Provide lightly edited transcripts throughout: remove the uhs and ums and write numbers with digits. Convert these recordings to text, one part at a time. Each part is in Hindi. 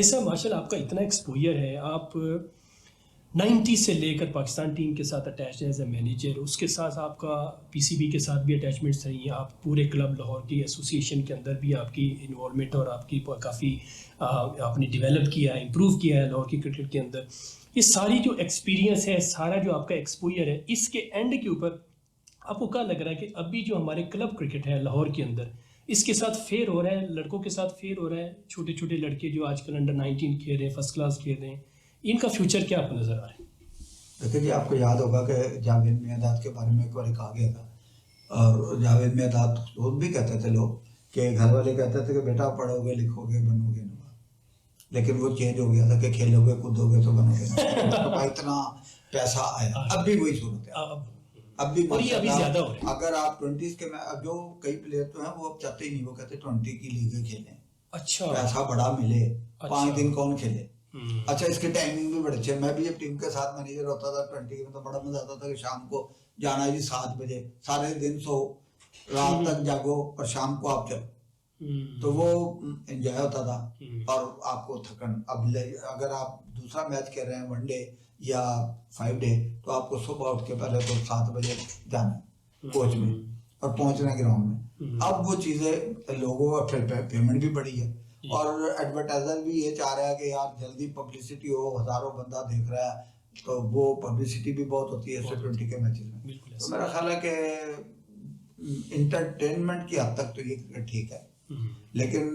साहब माशाल्लाह आपका इतना एक्सपोजर है, आप 90 से लेकर पाकिस्तान टीम के साथ अटैच एज ए मैनेजर, उसके साथ आपका पीसीबी के साथ भी अटैचमेंट्स रही हैं, आप पूरे क्लब लाहौर की एसोसिएशन के अंदर भी आपकी इन्वॉल्वमेंट और आपकी काफ़ी आपने डेवलप किया है, इम्प्रूव किया है लाहौर की क्रिकेट के अंदर। ये सारी जो एक्सपीरियंस है, सारा जो आपका एक्सपोजर है, इसके एंड के ऊपर आपको क्या लग रहा है कि अभी जो हमारे क्लब क्रिकेट है लाहौर के अंदर, इसके साथ फेयर हो रहा है, लड़कों के साथ फेयर हो रहा है, छोटे छोटे लड़के जो आजकल अंडर 19 खेल रहे हैं, फर्स्ट क्लास खेल रहे हैं, इनका फ्यूचर क्या आपको नज़र आ रहा है? देखिए जी, आपको याद होगा कि जावेद मियाँदाद के बारे में एक बार कहा गया था, और जावेद मियाँदाद खुद भी कहते थे लोग कि घर वाले कहते थे कि बेटा पढ़ोगे लिखोगे बनोगे नवाब, लेकिन वो चेंज हो गया था कि खेलोगे कूदोगे तो बनोगे नवाब। इतना पैसा आया, अब भी वही सूरत है, अब भी अभी ज्यादा हो रहा है। अगर आप 20 के में अब जो कई प्लेयर तो हैं वो अब चाहते ही नहीं, वो कहते 20 की लीग खेलें, अच्छा पैसा बड़ा मिले, अच्छा। 5 दिन कौन खेले। अच्छा, इसके टाइमिंग भी बड़े अच्छे। मैं भी जब टीम के साथ मैनेजर होता था 20 में, तो बड़ा मजा आता था कि शाम को जाना है जी 7 बजे, सारे दिन सो, रात तक जागो और शाम को आप चलो, तो वो एंजॉय होता था। और आपको थकन, अब अगर आप दूसरा मैच खेल रहे हैं वनडे या 5 डे, तो आपको सुबह उठ के पहले तो 7 बजे जाना कोच में और पहुंचना ग्राउंड में। अब वो चीजें लोगों को, फिर पेमेंट भी बढ़ी है और एडवर्टाइजर भी ये चाह रहा है कि यार जल्दी पब्लिसिटी हो, हजारों बंदा देख रहा है, तो वो पब्लिसिटी भी बहुत होती है S20 के मैचेस में। तो मेरा ख्याल है कि इंटरटेनमेंट की हद तक तो ये क्रिकेट ठीक है, लेकिन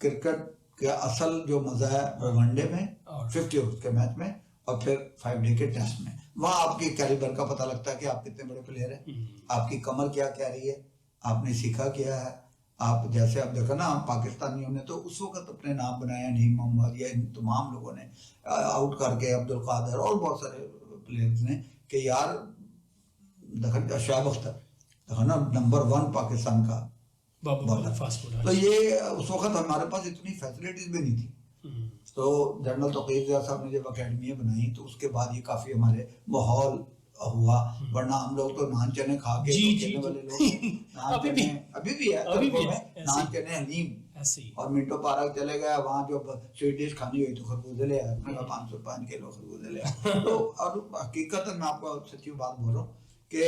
क्रिकेट का असल जो मजा है वो वनडे में, 50 ओवर के मैच में और फिर 5 डे के टेस्ट में। वहाँ आपके कैलिबर का पता लगता है कि आप कितने बड़े प्लेयर हैं, आपकी कमर क्या कह रही है, आपने सीखा क्या है। आप जैसे आप देखो ना, पाकिस्तानियों ने तो उस वक्त अपने नाम बनाया, नईम मोहम्मद या इन तमाम लोगों ने आउट करके, अब्दुल कादर और बहुत सारे प्लेयर्स ने, कि यार देखो शोएब अख्तर देखो ना, नंबर 1 पाकिस्तान का बॉलर। तो ये उस वक्त हमारे पास इतनी फैसिलिटीज भी नहीं थी। तो जनरल तौकीर साहब ने जब अकेडमी बनाई तो उसके बाद ये काफी हमारे माहौल हुआ, वरना हम लोग तो नान चने खा के खेलने वाले लोग। अभी भी है नान चने हलीम। और मिंटो पार्क चले गए, वहाँ जो स्वीट डिश खानी हुई तो खरबूजे ले आया, मैंने 505 किलो खरबूजे ले आया। तो और हकीकत मैं आपको सच्ची बात बोल रहा हूँ कि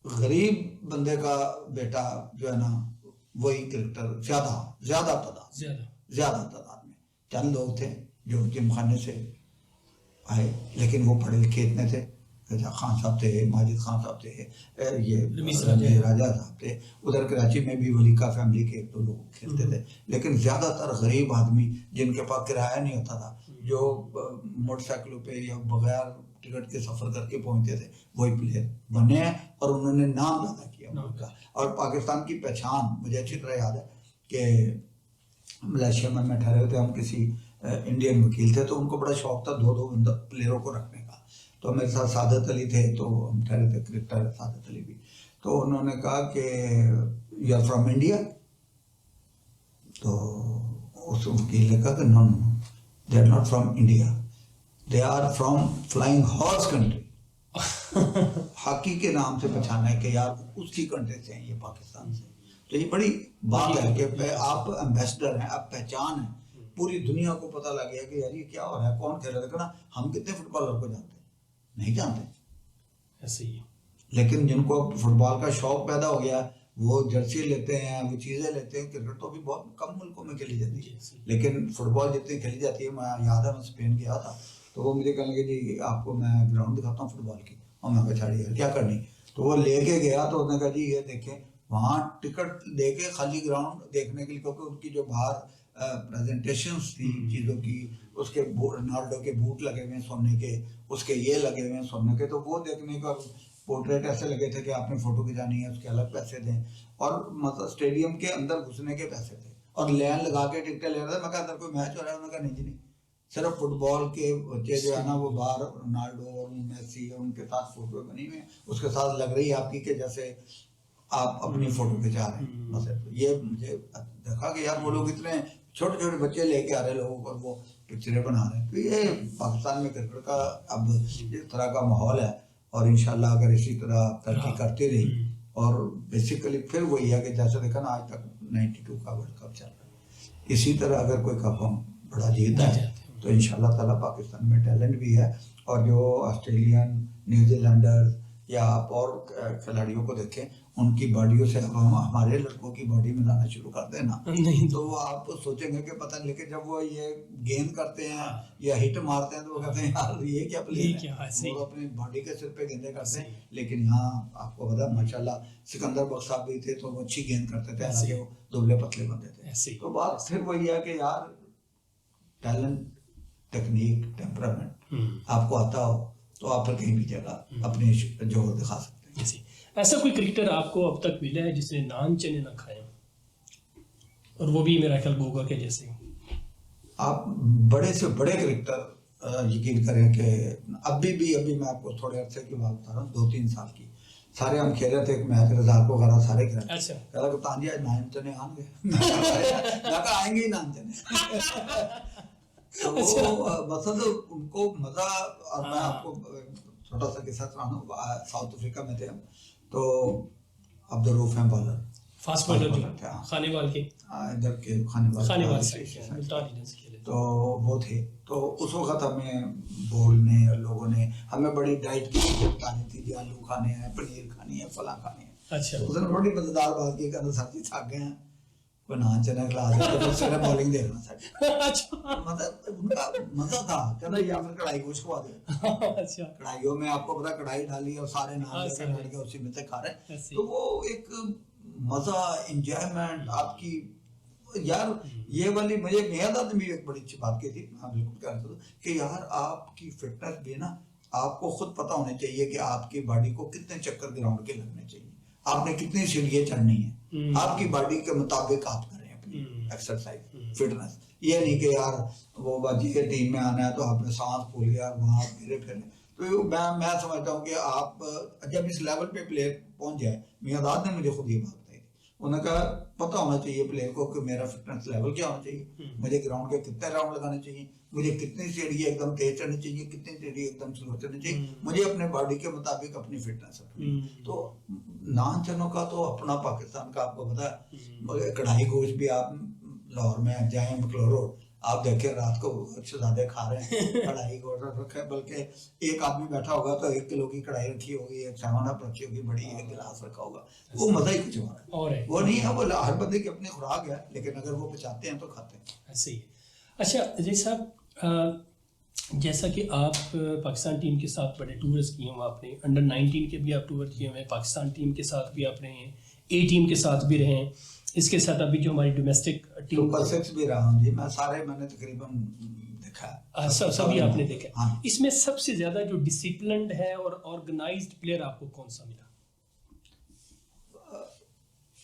गरीब बंदे का बेटा जो है ना, वही क्रिकेटर ज्यादा तादाद में। चंद लोग थे जो जिम खाने से आए, लेकिन वो पढ़े लिखे इतने थे, खान साहब थे, माजिद खान साहब थे, ये राजा साहब थे, उधर कराची में भी वलीका फैमिली के 1-2 लोग खेलते थे, लेकिन ज्यादातर गरीब आदमी जिनके पास किराया नहीं होता था, जो मोटरसाइकिलों पे या बगैर टिकट के सफर करके पहुंचते थे, वही प्लेयर बने हैं और उन्होंने नाम पैदा किया उनका। और पाकिस्तान की पहचान मुझे अच्छी तरह याद है कि मलेशिया में मैं ठहरे थे, हम किसी इंडियन वकील थे, तो उनको बड़ा शौक था 2-2 प्लेयरों को रखने का। तो मेरे साथ सादत अली थे, तो हम ठहरे थे, क्रिकेटर सादत अली भी। तो उन्होंने कहा कि यू आर फ्रॉम इंडिया, तो उस वकील ने कहा कि no they are not from India, they are from flying horse country. Hockey के नाम से पहचाना है कि यार उसकी कंट्री से हैं ये, पाकिस्तान से। तो ये बड़ी बात है कि आप एम्बेसडर हैं, आप पहचान है, पूरी दुनिया को पता लग गया कि यार ये क्या हो रहा है, कौन खेल रहा है। देखो ना, हम कितने फुटबॉलर को जानते हैं, नहीं जानते ऐसे ही, लेकिन जिनको फुटबॉल का शौक पैदा हो गया, वो जर्सी लेते हैं, वो चीजें लेते हैं। क्रिकेट तो अभी बहुत कम मुल्कों में खेली जाती है, लेकिन फुटबॉल जितनी खेली जाती है, मैं याद है मैं स्पेन गया था, तो वो मुझे कहने लगे जी आपको मैं ग्राउंड दिखाता हूँ फुटबॉल की, और मैं छाड़ी यार क्या करनी। तो वो लेके गया, तो उसने कहा जी ये देखें, वहाँ टिकट लेके खाली ग्राउंड देखने के लिए, क्योंकि उनकी जो बाहर प्रेजेंटेशंस थी चीज़ों की, उसके रोनाल्डो के बूट लगे हुए सोने के, उसके ये लगे हुए सोने के, तो वो देखने का पोर्ट्रेट ऐसे लगे थे कि आपने फोटो खिंचानी है उसके अलग पैसे दें, और मतलब स्टेडियम के अंदर घुसने के पैसे थे, और लाइन लगा के टिकटें ले रहे थे। मैं कहा अंदर कोई मैच हो रहा है? उन्होंने कहा नहीं जी नहीं, सिर्फ फुटबॉल के बच्चे जो है ना, वो बाहर रोनाल्डो और मेसी उनके साथ फोटो बनी हुई, उसके साथ लग रही है आपकी कि जैसे आप अपनी फोटो खिंचा रहे हैं। मतलब ये मुझे देखा कि यार वो लोग इतने छोटे छोटे बच्चे लेके आ रहे लोगों को, वो पिक्चरें बना रहे हैं। तो ये पाकिस्तान में क्रिकेट का अब इस तरह का माहौल है, और इंशाल्लाह अगर इसी तरह तरक्की करती रही, और बेसिकली फिर वही है कि जैसे देखा ना आज तक 92 का वर्ल्ड कप चल रहा है, इसी तरह अगर कोई कप हम बड़ा जीत है। तो इंशाल्लाह ताला पाकिस्तान में टैलेंट भी है, और जो ऑस्ट्रेलियन, न्यूजीलैंडर या आप और खिलाड़ियों को देखें, उनकी बॉडियों से अब हम हमारे लड़कों की बॉडी मिलाना शुरू कर देना नहीं तो आप सोचेंगे कि पता नहीं, लेकिन जब वो ये गेंद करते हैं या हिट मारते हैं तो वो कहते हैं यार ये क्या प्लेयर है, वो अपनी बॉडी के सिर पे गेंदें करते हैं। लेकिन यहाँ आपको पता माशाल्लाह सिकंदर बख्श साहब भी थे तो वो अच्छी गेंद करते थे, हालांकि वो दुबले पतले बंदे थे। तो बात फिर वही है कि यार टैलेंट, टेक्निक, टेम्परामेंट आपको आता हो तो आप फिर कहीं भी जगह अपने जोर दिखा सकते हैं। ऐसा कोई क्रिकेटर आपको अब तक मिला है जिसने नान चने न खाए, और वो भी मेरा ख्याल बोगा के जैसे? आप बड़े से बड़े क्रिकेटर यकीन करें कि अभी मैं आपको थोड़े अरसे की बात बता रहा हूँ, 2-3 साल की, सारे हम खेल रहे थे एक मैच, रज़ाक वगैरह सारे खेल रहे थे। अच्छा, कहता कप्तान जी आज नान चने आएंगे मैं कहा आएंगे ही नान चने तो मतलब उनको मजा। और मैं आपको छोटा सा किस्सा सुनाऊं, साउथ अफ्रीका में थे हम, तो अब्दुल रऊफ हैं बॉलर, फास्ट बॉलर जो खानेवाल के इधर के खानेवाल से तो वो थे। तो उस वक्त हमें बोलने और लोगों ने हमें बड़ी डाइट की चीजें बतानी थी, जी आलू खाने हैं, पनीर खानी है, फला खाने हैं। अच्छा, उसने बड़ी मजेदार बात की, कहते सर जी थक गए हैं, कोई नान चने खिला दे तो उसने बॉलिंग देखना सर। अच्छा, मतलब उनका मजा था, कहना या फिर कढ़ाई गोश्त खवा दे। अच्छा, कढ़ाइयों में आपको पता कढ़ाई डाली और सारे नान लड़के उसी में से खा रहे, तो वो एक मजा, एंजॉयमेंट आपकी। यार ये वाली मुझे मियां आदमी एक बड़ी अच्छी बात की थी, हाँ बिल्कुल कह रहा था कि यार आपकी फिटनेस भी ना, आपको खुद पता होना चाहिए कि आपकी बॉडी को कितने चक्कर ग्राउंड के लगने चाहिए, आपने कितनी सीढ़ियां चढ़नी है, आपकी बॉडी के मुताबिक आप करें अपनी एक्सरसाइज, फिटनेस। ये नहीं कि यार वो बाजी के टीम में आना है तो आपने सांस फूल गया वहां फिरे फिरने। तो मैं समझता हूँ कि आप जब इस लेवल पे प्लेयर पहुंच जाए, मियां ने मुझे खुद ये बात बताई, उन्होंने कहा पता होना चाहिए प्लेयर को कि मेरा फिटनेस लेवल क्या होना चाहिए, मुझे ग्राउंड के कितने राउंड लगाने चाहिए, मुझे कितनी सीढ़ी एकदम तेज चढ़नी चाहिए, कितनी सीढ़ी एकदम स्लो चढ़नी चाहिए, मुझे अपने बॉडी के मुताबिक अपनी फिटनेस रखनी। तो नान चनों का तो अपना पाकिस्तान का आपको पता है, कढ़ाई गोश्त भी आप लाहौर में जाए मकलोरो, आप देखें रात को शहजादे खा रहे हैं कढ़ाई गोश्त रखे, बल्कि एक आदमी बैठा होगा तो 1 किलो की कढ़ाई रखी होगी, एक 7 अप रखी होगी बड़ी, एक गिलास रखा होगा, वो मजा ही कुछ और है। वो नहीं है, वो हर बंदे की अपनी खुराक है, लेकिन अगर वो बचाते हैं तो खाते हैं। ऐसे ही। अच्छा अजय साहब, जैसा कि आप पाकिस्तान टीम के साथ बड़े टूर्स किए हुए, आपने अंडर 19 के भी आप टूर किए हुए हैं, पाकिस्तान टीम के साथ भी आप रहे हैं, ए टीम के साथ भी रहे हैं, इसके साथ अभी जो हमारी डोमेस्टिक टीम सुपर 6 भी रहा हूं जी मैं, सारे मैंने तकरीबन देखा है, सभी आपने देखा। हाँ। इसमें सबसे ज्यादा जो डिसिप्लिन्ड है और ऑर्गेनाइज्ड प्लेयर आपको कौन सा मिला?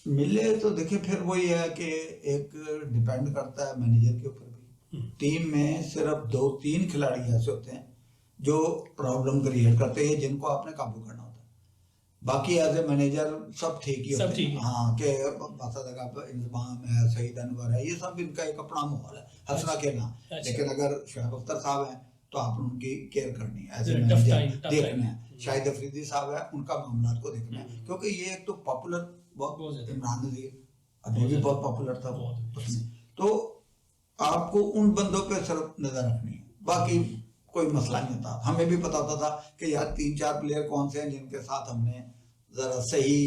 मिले तो देखिए फिर वही है कि एक डिपेंड करता है मैनेजर के ऊपर भी। टीम में सिर्फ 2-3 खिलाड़ी ऐसे होते हैं जो प्रॉब्लम क्रिएट करते हैं, जिनको आपने काबू करना होता है, बाकी एज ए मैनेजर सब ठीक ही होते हैं। हाँ कि इंतजाम है, सईद अनवर है, ये सब इनका एक अपना माहौल है, हंसना खेलना। लेकिन अगर शोएब अख्तर साहब हैं तो आप उनकी केयर करनी है, एज ए मैनेजर देखना है। शाहिद अफरीदी साहब है, उनका मामला को देखना है, क्योंकि ये एक तो पॉपुलर बहुत, इमरान नज़ीर अभी भी बहुत पॉपुलर था उसमें, तो आपको उन बंदों पे सिर्फ नजर रखनी है, बाकी कोई मसला नहीं होता। हमें भी पता होता था कि यार 3-4 प्लेयर कौन से हैं जिनके साथ हमने जरा सही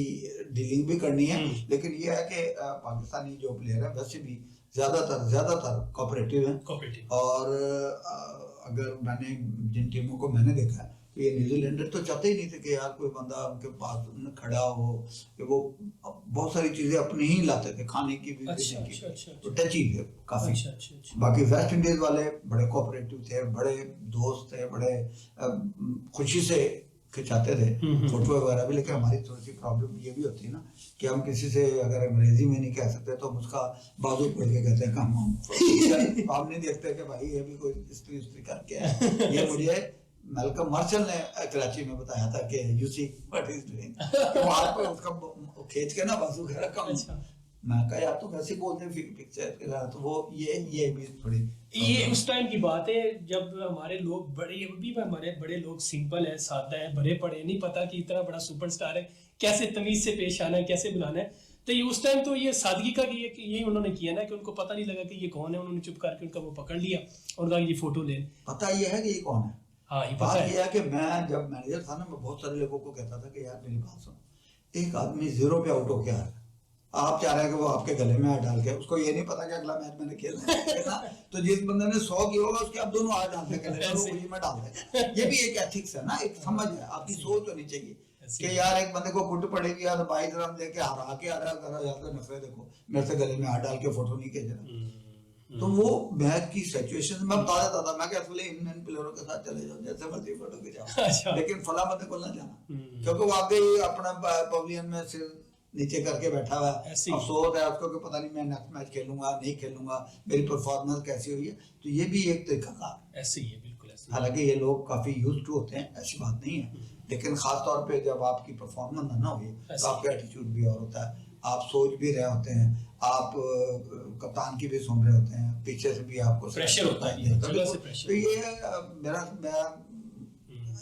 डीलिंग भी करनी है। लेकिन ये है कि पाकिस्तानी जो प्लेयर है वैसे भी ज्यादातर कोऑपरेटिव हैं, और अगर मैंने जिन टीमों को मैंने देखा है, ये न्यूजीलैंडर तो चाहते ही नहीं थे कि यार कोई बंदा उनके पास खड़ा हो, कि वो बहुत सारी चीजें अपनी ही लाते थे, खाने की भी, तो टची थे काफी। बाकी वेस्ट इंडीज वाले बड़े कोऑपरेटिव थे, बड़े दोस्त थे, बड़े खुशी से खिंचाते थे फोटो वगैरह भी। लेकिन हमारी थोड़ी सी प्रॉब्लम ये भी होती है ना कि हम किसी से अगर अंग्रेजी में नहीं कह सकते तो हम उसका बाजू पढ़ के कहते हैं हम आप नहीं देखते कि भाई ये भी कोई स्त्री करके है। ये मुझे मेलकम मार्शल ने कराची में बताया था कि you see what is doing, वहां पे उसका खींच के ना बाजू के रखा। मैं कहा यार तो वैसे बोलते पिक्चर के साथ, तो वो ये भी थोड़ी ये उस टाइम की बात है जब हमारे लोग बड़े, अभी भी हमारे बड़े लोग सिंपल है, सादा है, भरे पड़े, नहीं पता कि इतना बड़ा सुपरस्टार है कैसे तमीज से पेश आना है, कैसे बुलाना है। तो ये उस टाइम तो ये सादगी का कि यही उन्होंने किया ना कि उनको पता नहीं लगा कि ये कौन है, उन्होंने चुप करके उनका वो पकड़ लिया और कहा ये फोटो ले। पता ये है कि ये कौन है। हाँ ये पता बात है। ये है कि मैं जब मैनेजर था ना, मैं बहुत सारे लोगों को कहता था कि यार मेरी बात सुनो, एक आदमी 0 पे आउट होके आ रहा है, आप चाह रहे हैं कि वो आपके गले में हाथ डाल के, उसको ये नहीं पता कि अगला मैच मैंने खेलना है, तो जिस बंदे ने 100 किया होगा उसके आप दोनों हाथ डाल दे गले में, वो उंगली में डाल दे। ये भी एक एथिक्स है ना, एक समझ है, आपकी सोच होनी चाहिए कि यार एक बंदे को कुट पड़ेगी यार 22 रन देके हरा के आ रहा है, यार नखरे देखो मेरे से गले में हाथ डाल के फोटो नहीं खींच। तो वो मैच की सिचुएशन मैं बता देता था, मैं असली इंडियन प्लेयरों के साथ चले जाओ, जैसे मर्जी फोटो खिंचाओ, लेकिन फला बंदे को ना जाना, क्योंकि वो आगे ही अपना पवेलियन में सिर नीचे करके बैठा हुआ है, अफसोस है उसको कि पता नहीं मैं नेक्स्ट मैच खेलूंगा नहीं खेलूंगा, मेरी परफॉर्मेंस कैसी हुई है। तो ये भी एक तरीका का ऐसे ही है, बिल्कुल ऐसे। हालांकि ये लोग काफी यूज्ड टू होते हैं, ऐसी बात नहीं है, लेकिन खास तौर पे जब आपकी परफॉर्मेंस ना हुई तो आपका एटीट्यूड भी और होता है, आप सोच भी रहे होते हैं, आप कप्तान की भी सुन रहे होते हैं, पीछे से भी आपको प्रेशर होता है। तो ये मेरा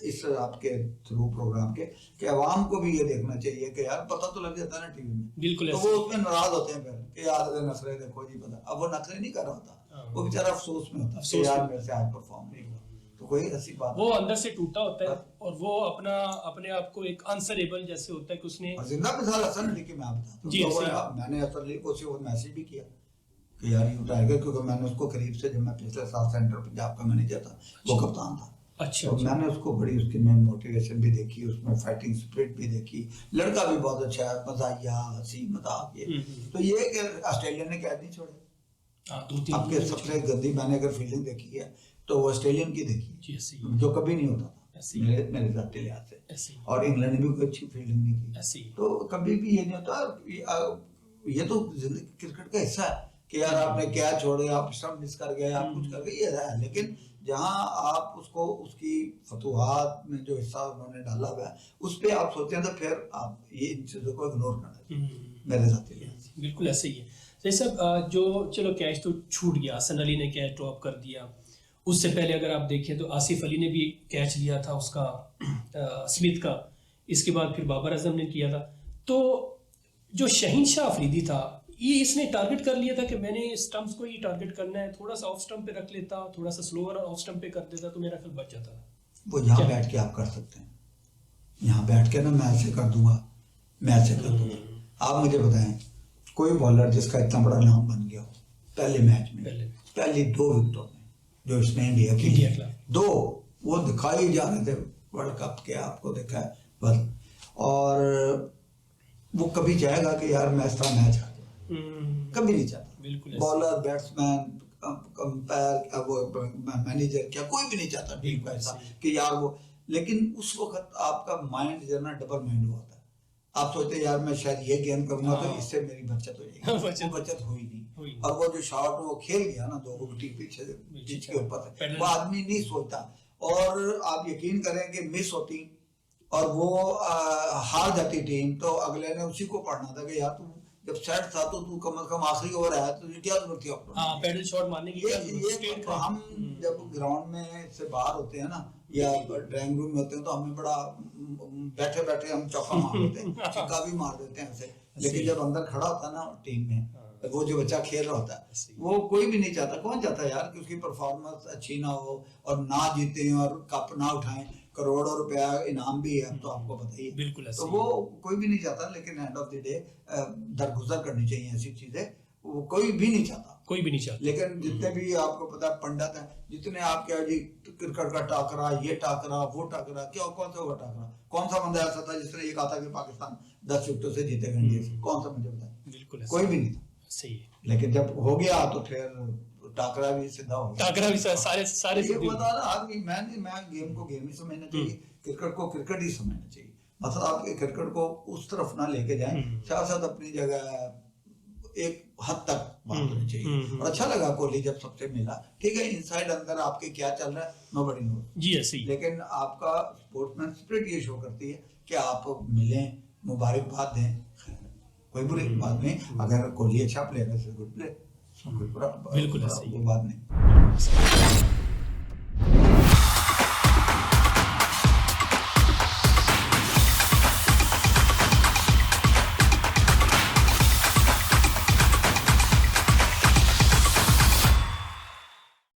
इस आपके थ्रू प्रोग्राम के कि अवाम को भी ये देखना चाहिए कि यार पता तो लग जाता है ना टीवी में, बिल्कुल, तो वो उसमें नाराज होते हैं फिर कि यार नखरे देखो जी पता, अब वो नखरे नहीं कर रहा होता, वो बेचारा अफसोस में होता है कि यार मेरे से आज परफॉर्म नहीं हुआ, तो कोई ऐसी बात वो अंदर से टूटा होता है और वो अपने आप को एक आंसरेबल जैसे होता है कि उसने जिंदा मिसाल हसन अली की मैं बताता हूं, मैंने हसन अली को सिर्फ मैसेज भी किया कि यार यू टाइगर, क्योंकि मैंने उसको करीब से, जब मैं पिछले साल सेंटर पंजाब का मैनेजर था, वो कप्तान था। अच्छा, तो मैंने उसको बड़ी उसकी मैं मोटिवेशन भी देखी, उसमें फाइटिंग स्पिरिट भी देखी, लड़का भी बहुत अच्छा है, मजाकिया हंसी मजाक ये। तो ये कि ऑस्ट्रेलिया ने कैद नहीं छोड़े, आपके सबसे गंदी मैंने अगर फील्डिंग देखी है तो वो ऑस्ट्रेलियन की देखी है, जो कभी नहीं होता था मेरे जाते लिहाज से, और इंग्लैंड ने भी कोई अच्छी फील्डिंग नहीं की, तो कभी भी ये नहीं होता। ये तो क्रिकेट का हिस्सा है कि यार आपने क्या छोड़े, आप स्टंप मिस कर गए, आप कुछ कर गए, ये है, लेकिन जहां आप उसको उसकी फतुहात में जो हिस्सा उन्होंने डाला हुआ है उस पर आप सोचते हैं, तो फिर आप ये इन चीजों को इग्नोर करना मेरे साथ ही। बिल्कुल ऐसे ही है। जैसे जो चलो कैच तो छूट गया, हसन अली ने कैच ड्रॉप कर दिया, उससे पहले अगर आप देखें तो आसिफ अली ने भी कैच लिया था उसका स्मिथ का, इसके बाद फिर बाबर आजम ने किया था। तो जो शहीन शाह अफरीदी था ये इसने टारगेट कर लिया था कि मैंने स्टंप्स को ही टारगेट करना है, थोड़ा सा ऑफ स्टंप पे रख लेता, थोड़ा सा स्लोअर ऑफ स्टंप पे कर देता तो मेरा ख्याल बच जाता था। वो यहाँ बैठ के आप कर सकते हैं, यहाँ बैठ के ना मैं ऐसे कर दूंगा, मैं ऐसे कर दूंगा। आप मुझे बताएं कोई बॉलर जिसका इतना बड़ा नाम बन गया हो पहले मैच में, पहली 2 विकेटों में जो इसने इंडिया की 2 वो दिखाई जा रहे थे वर्ल्ड कप के, आपको देखा है बस, और वो कभी चाहेगा कि यार मैं इस तरह मैच हार, कभी नहीं चाहता। बॉलर, बैट्समैन, कंपेयर, वो मैनेजर, क्या कोई भी नहीं चाहता टीम का ऐसा कि यार वो, लेकिन उस वक्त आपका माइंड जो है ना डबल माइंड हुआ था, आप सोचते यार मैं शायद ये गेंद करूंगा तो इससे मेरी बचत हो जाएगी, बचत हुई नहीं, और वो जो शॉट वो खेल गया ना 2 विकेट पीछे पिच के ऊपर, वो आदमी नहीं सोचता, और आप यकीन करें कि मिस होती और वो हार जाती टीम, तो अगले ने उसी को पढ़ना था कि यार तू जब सेट था तो तू कम से कम आखिरी ओवर आया तो क्या जरूरत थी अपना, हाँ पैडल शॉट मारने की ये हम जब ग्राउंड में से बाहर होते हैं ना या ड्राइंग रूम में होते हैं तो हमें बड़ा बैठे बैठे हम चौका मार देते हैं, छक्का भी मार देते हैं ऐसे, लेकिन जब अंदर खड़ा होता है ना टीम में, वो जो बच्चा खेल रहा होता है वो कोई भी नहीं चाहता, कौन चाहता है यार कि उसकी परफॉर्मेंस अच्छी ना हो और ना जीते और कप ना उठाएं, करोड़ों रुपया इनाम भी है, तो आपको पता ही है, बिल्कुल तो वो कोई भी नहीं चाहता, लेकिन एंड ऑफ द डे दरगुजर करनी चाहिए ऐसी चीजें, वो कोई भी नहीं चाहता, कोई भी नहीं चाहता। लेकिन जितने भी आपको पता है पंडित है, जितने आप क्या जी क्रिकेट का टाकरा, ये टाकरा, वो टाकरा, क्या कौन सा हुआ टाकरा, कौन सा बंदा ऐसा था जिसने ये कहा था कि पाकिस्तान 10 विकेटों से जीतेगा इंडिया से, कौन सा मुझे बताए, बिल्कुल कोई भी नहीं था, सही है, लेकिन जब हो गया तो फिर टाकरा भी सीधा हो गया, टाकरा भी सारे ये बता रहा आदमी, मैं गेम को गेम ही समझना चाहिए, क्रिकेट को क्रिकेट ही समझना चाहिए, मतलब आप क्रिकेट को उस तरफ ना लेके जाएं, सियासत अपनी जगह एक हद तक बात होनी चाहिए, और अच्छा लगा कोहली जब सबसे मिला, ठीक है इनसाइड अंदर आपके क्या चल रहा है नोबडी नोस जी, ऐसे ही, लेकिन आपका स्पोर्ट्समैन स्पिरिट ये शो करती है कि आप मिलें, मुबारकबाद दें, कोई बुरी बात नहीं, अगर कोहली अच्छा प्लेयर है गुड प्लेयर, बिल्कुल बात नहीं।